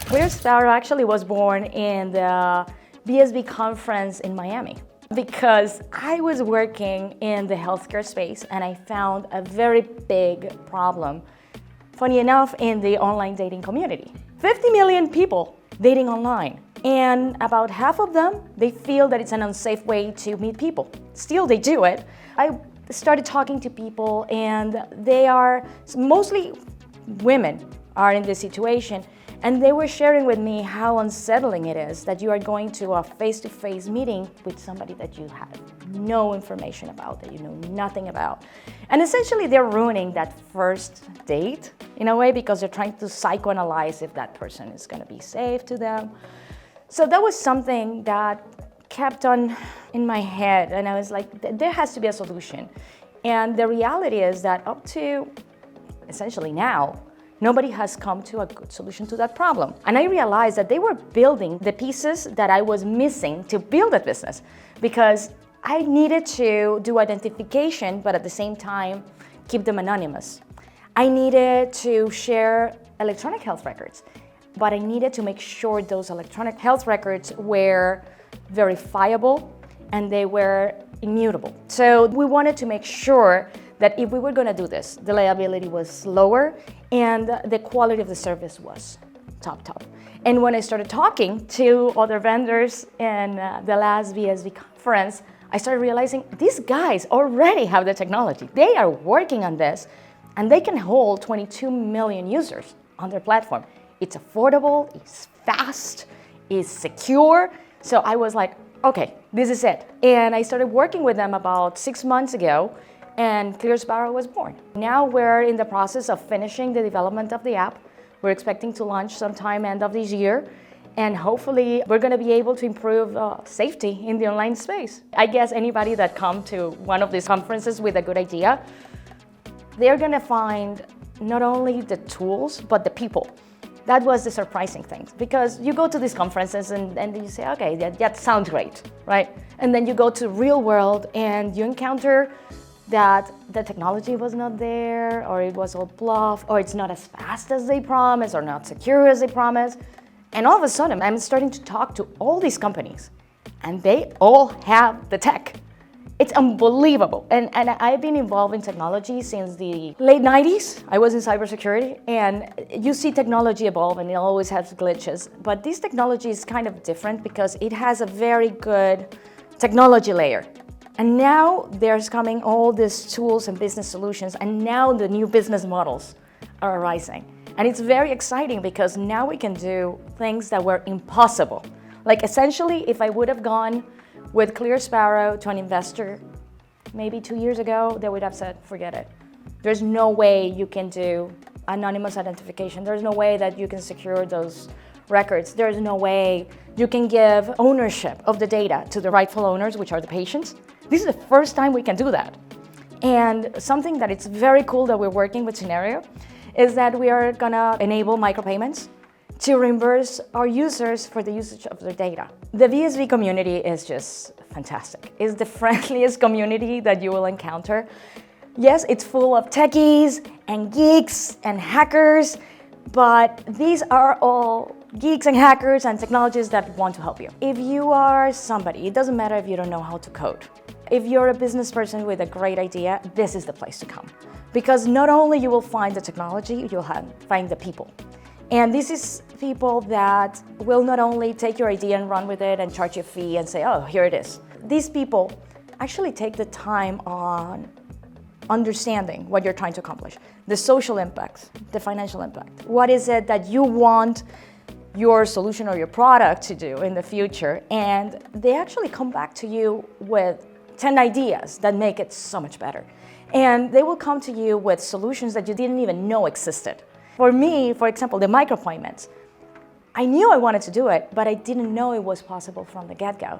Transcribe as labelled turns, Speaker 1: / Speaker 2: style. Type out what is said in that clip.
Speaker 1: Kirsty actually was born in the BSB conference in Miami because I was working in the healthcare space and I found a very big problem, funny enough, in the online dating community. 50 million people dating online, and about half of them, they feel that it's an unsafe way to meet people. Still, they do it. I started talking to people, and they are mostly women are in this situation, and they were sharing with me how unsettling it is that you are going to a face-to-face meeting with somebody that you have no information about, that you know nothing about. And essentially they're ruining that first date in a way because they're trying to psychoanalyze if that person is going to be safe to them. So that was something that kept on in my head, and I was like, there has to be a solution. And the reality is that up to essentially now, nobody has come to a good solution to that problem. And I realized that they were building the pieces that I was missing to build a business, because I needed to do identification, but at the same time, keep them anonymous. I needed to share electronic health records, but I needed to make sure those electronic health records were verifiable and they were immutable. So we wanted to make sure that if we were going to do this, the liability was lower and the quality of the service was top. And when I started talking to other vendors in the last BSB conference, I started realizing these guys already have the technology. They are working on this, and they can hold 22 million users on their platform. It's affordable, it's fast, it's secure. So I was like, okay, this is it. And I started working with them about 6 months ago, and Kirsty was born. Now we're in the process of finishing the development of the app. We're expecting to launch sometime end of this year, and hopefully we're going to be able to improve safety in the online space. I guess anybody that comes to one of these conferences with a good idea, they're going to find not only the tools, but the people. That was the surprising thing, because you go to these conferences and you say, okay, that sounds great, right? And then you go to real world and you encounter that the technology was not there, or it was all bluff, or it's not as fast as they promised, or not secure as they promised. And all of a sudden, I'm starting to talk to all these companies, and they all have the tech. It's unbelievable. And I've been involved in technology since the late 90s. I was in cybersecurity, and you see technology evolve, and it always has glitches. But this technology is kind of different because it has a very good technology layer. And now there's coming all these tools and business solutions, and now the new business models are arising. And it's very exciting because now we can do things that were impossible. Like essentially, if I would have gone with Kirsty to an investor maybe 2 years ago, they would have said, forget it. There's no way you can do anonymous identification. There's no way that you can secure those records. There's no way you can give ownership of the data to the rightful owners, which are the patients. This is the first time we can do that. And something that it's very cool that we're working with Scenario is that we are gonna enable micropayments to reimburse our users for the usage of their data. The BSB community is just fantastic. It's the friendliest community that you will encounter. Yes, it's full of techies and geeks and hackers, but these are all geeks and hackers and technologists that want to help you. If you are somebody, it doesn't matter if you don't know how to code. If you're a business person with a great idea, this is the place to come. Because not only you will find the technology, you'll find the people. And this is people that will not only take your idea and run with it and charge you a fee and say, oh, here it is. These people actually take the time on understanding what you're trying to accomplish, the social impact, the financial impact. What is it that you want your solution or your product to do in the future? And they actually come back to you with 10 ideas that make it so much better. And they will come to you with solutions that you didn't even know existed. For me, for example, the micropayments, I knew I wanted to do it, but I didn't know it was possible from the get-go.